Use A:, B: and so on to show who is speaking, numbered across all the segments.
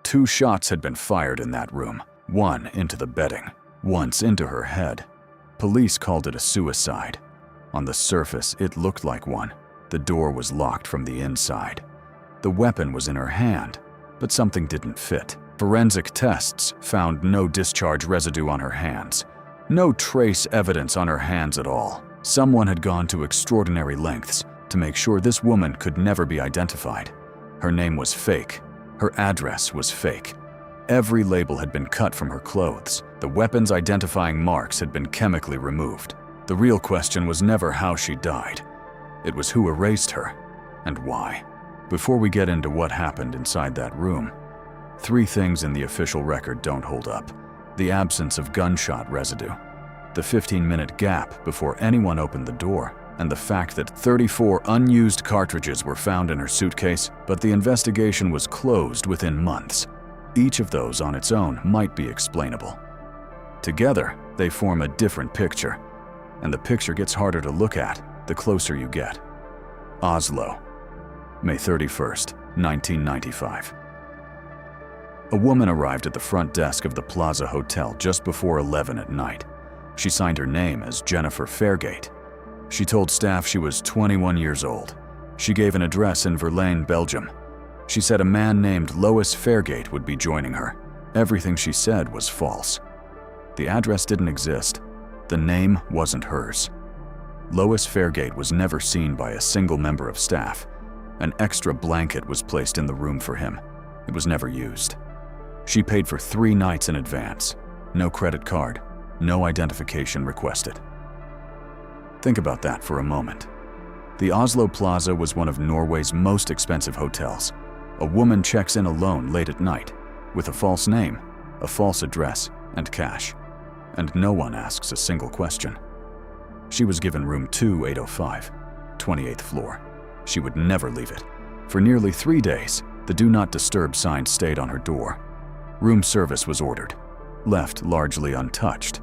A: 2 shots had been fired in that room, one into the bedding, once into her head. Police called it a suicide. On the surface, it looked like one. The door was locked from the inside. The weapon was in her hand, but something didn't fit. Forensic tests found no discharge residue on her hands. No trace evidence on her hands at all. Someone had gone to extraordinary lengths to make sure this woman could never be identified. Her name was fake. Her address was fake. Every label had been cut from her clothes. The weapon's identifying marks had been chemically removed. The real question was never how she died. It was who erased her and why. Before we get into what happened inside that room, 3 things in the official record don't hold up. The absence of gunshot residue, the 15-minute gap before anyone opened the door, and the fact that 34 unused cartridges were found in her suitcase, but the investigation was closed within months. Each of those on its own might be explainable. Together, they form a different picture, and the picture gets harder to look at the closer you get. Oslo, May 31st, 1995. A woman arrived at the front desk of the Plaza Hotel just before 11 at night. She signed her name as Jennifer Fairgate. She told staff she was 21 years old. She gave an address in Verlaine, Belgium. She said a man named Lois Fairgate would be joining her. Everything she said was false. The address didn't exist. The name wasn't hers. Lois Fairgate was never seen by a single member of staff. An extra blanket was placed in the room for him. It was never used. She paid for 3 nights in advance. No credit card, no identification requested. Think about that for a moment. The Oslo Plaza was one of Norway's most expensive hotels. A woman checks in alone late at night, with a false name, a false address, and cash. And no one asks a single question. She was given room 2805, 28th floor. She would never leave it. For nearly 3 days, the Do Not Disturb sign stayed on her door. Room service was ordered, left largely untouched.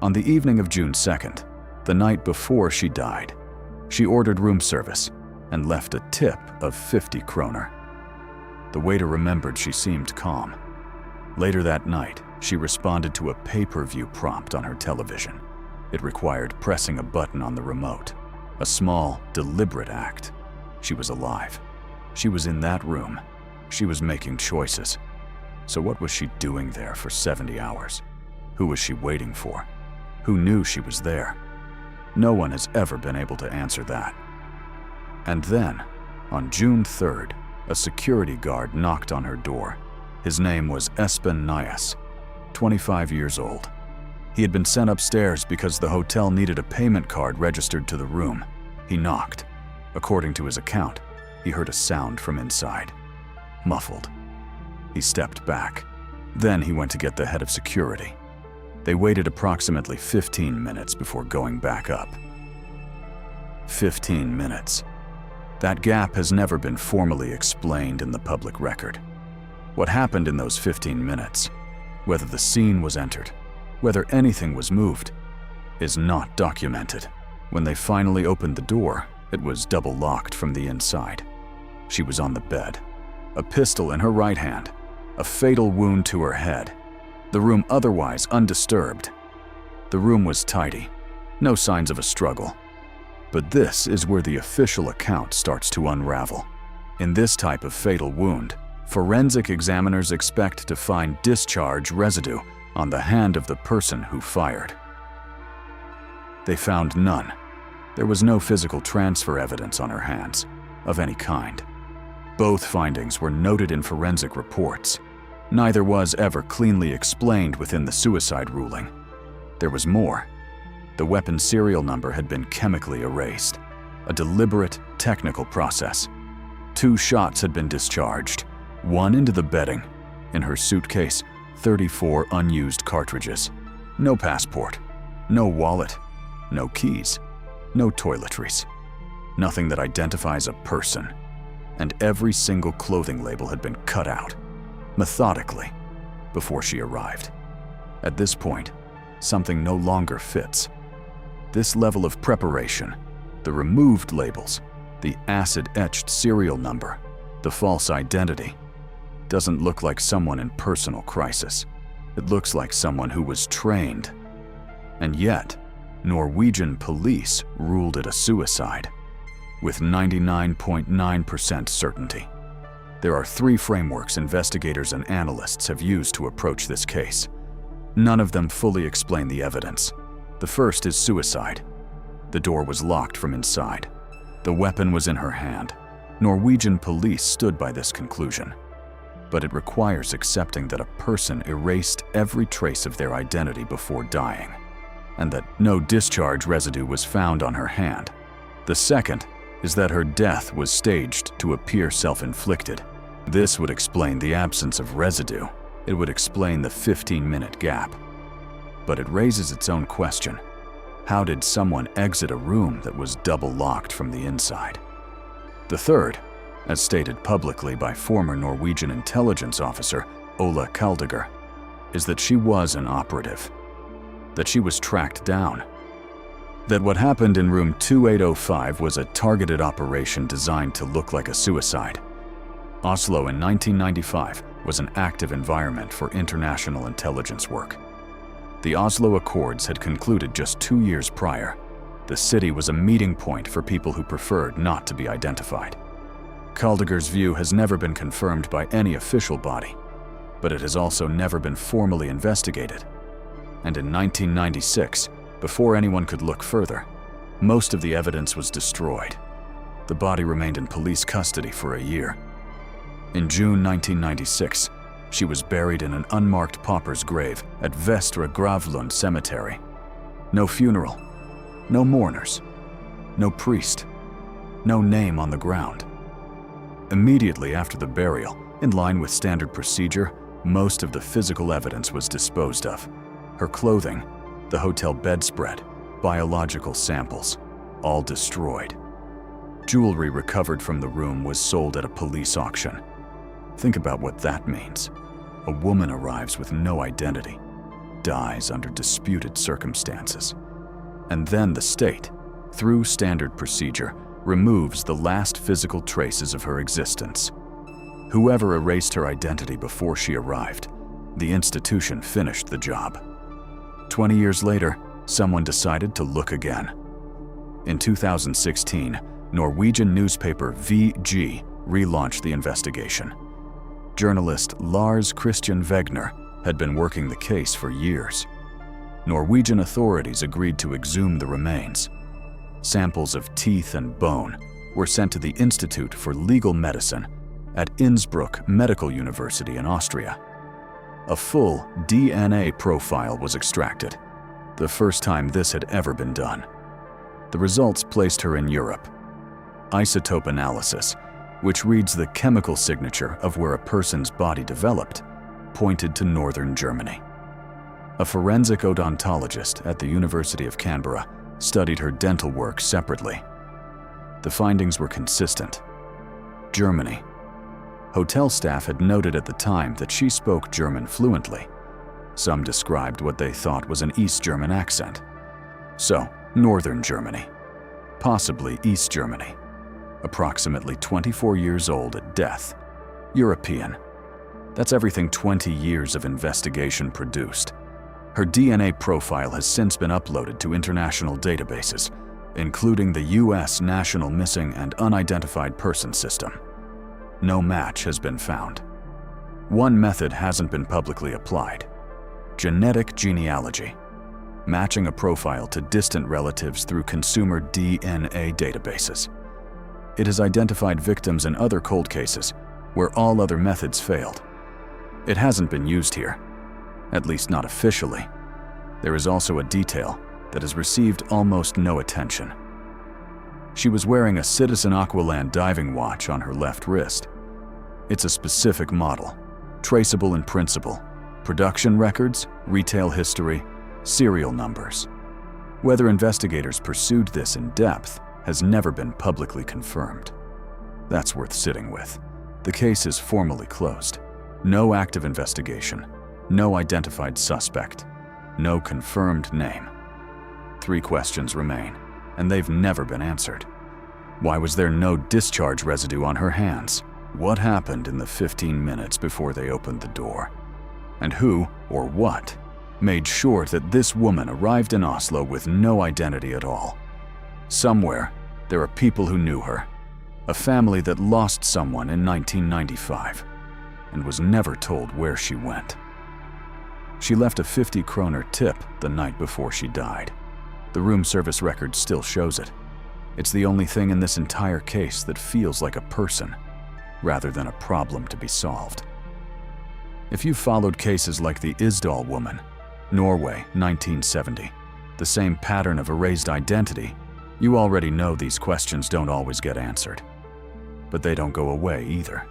A: On the evening of June 2nd, the night before she died, she ordered room service and left a tip of 50 kroner. The waiter remembered she seemed calm. Later that night, she responded to a pay-per-view prompt on her television. It required pressing a button on the remote. A small, deliberate act. She was alive. She was in that room. She was making choices. So what was she doing there for 70 hours? Who was she waiting for? Who knew she was there? No one has ever been able to answer that. And then, on June 3rd, a security guard knocked on her door. His name was Espen Nyas, 25 years old. He had been sent upstairs because the hotel needed a payment card registered to the room. He knocked. According to his account, he heard a sound from inside. Muffled. He stepped back. Then he went to get the head of security. They waited approximately 15 minutes before going back up. 15 minutes. That gap has never been formally explained in the public record. What happened in those 15 minutes, whether the scene was entered, whether anything was moved, is not documented. When they finally opened the door, it was double-locked from the inside. She was on the bed, a pistol in her right hand, a fatal wound to her head. The room otherwise undisturbed. The room was tidy, no signs of a struggle. But this is where the official account starts to unravel. In this type of fatal wound, forensic examiners expect to find discharge residue on the hand of the person who fired. They found none. There was no physical transfer evidence on her hands, of any kind. Both findings were noted in forensic reports. Neither was ever cleanly explained within the suicide ruling. There was more. The weapon's serial number had been chemically erased, a deliberate, technical process. 2 shots had been discharged, one into the bedding. In her suitcase, 34 unused cartridges. No passport, no wallet, no keys, no toiletries. Nothing that identifies a person. And every single clothing label had been cut out, methodically, before she arrived. At this point, something no longer fits. This level of preparation, the removed labels, the acid-etched serial number, the false identity, doesn't look like someone in personal crisis. It looks like someone who was trained. And yet, Norwegian police ruled it a suicide, with 99.9% certainty. There are 3 frameworks investigators and analysts have used to approach this case. None of them fully explain the evidence. The first is suicide. The door was locked from inside. The weapon was in her hand. Norwegian police stood by this conclusion. But it requires accepting that a person erased every trace of their identity before dying, and that no discharge residue was found on her hand. The second is that her death was staged to appear self-inflicted. This would explain the absence of residue. It would explain the 15-minute gap. But it raises its own question. How did someone exit a room that was double-locked from the inside? The third, as stated publicly by former Norwegian intelligence officer Ola Kaldiger, is that she was an operative, that she was tracked down, that what happened in room 2805 was a targeted operation designed to look like a suicide. Oslo in 1995 was an active environment for international intelligence work. The Oslo Accords had concluded just 2 years prior. The city was a meeting point for people who preferred not to be identified. Kaldiger's view has never been confirmed by any official body, but it has also never been formally investigated. And in 1996, before anyone could look further, most of the evidence was destroyed. The body remained in police custody for a year. In June 1996, she was buried in an unmarked pauper's grave at Vestre Gravlund Cemetery. No funeral, no mourners, no priest, no name on the ground. Immediately after the burial, in line with standard procedure, most of the physical evidence was disposed of. Her clothing, the hotel bedspread, biological samples, all destroyed. Jewelry recovered from the room was sold at a police auction. Think about what that means. A woman arrives with no identity, dies under disputed circumstances, and then the state, through standard procedure, removes the last physical traces of her existence. Whoever erased her identity before she arrived, the institution finished the job. 20 years later, someone decided to look again. In 2016, Norwegian newspaper VG relaunched the investigation. Journalist Lars Christian Wegner had been working the case for years. Norwegian authorities agreed to exhume the remains. Samples of teeth and bone were sent to the Institute for Legal Medicine at Innsbruck Medical University in Austria. A full DNA profile was extracted, the first time this had ever been done. The results placed her in Europe. Isotope analysis, which reads the chemical signature of where a person's body developed, pointed to northern Germany. A forensic odontologist at the University of Canberra studied her dental work separately. The findings were consistent. Germany. Hotel staff had noted at the time that she spoke German fluently. Some described what they thought was an East German accent. So, northern Germany. Possibly East Germany. Approximately 24 years old at death. European. That's everything 20 years of investigation produced. Her DNA profile has since been uploaded to international databases, including the US National Missing and Unidentified Person System. No match has been found. One method hasn't been publicly applied: genetic genealogy, matching a profile to distant relatives through consumer DNA databases. It has identified victims in other cold cases where all other methods failed. It hasn't been used here, at least not officially. There is also a detail that has received almost no attention. She was wearing a Citizen Aqualand diving watch on her left wrist. It's a specific model, traceable in principle, production records, retail history, serial numbers. Whether investigators pursued this in depth has never been publicly confirmed. That's worth sitting with. The case is formally closed. No active investigation, no identified suspect, no confirmed name. 3 questions remain, and they've never been answered. Why was there no discharge residue on her hands? What happened in the 15 minutes before they opened the door? And who, or what, made sure that this woman arrived in Oslo with no identity at all? Somewhere, there are people who knew her. A family that lost someone in 1995 and was never told where she went. She left a 50 kroner tip the night before she died. The room service record still shows it. It's the only thing in this entire case that feels like a person, rather than a problem to be solved. If you've followed cases like the Isdal woman, Norway, 1970, the same pattern of erased identity, you already know these questions don't always get answered. But they don't go away either.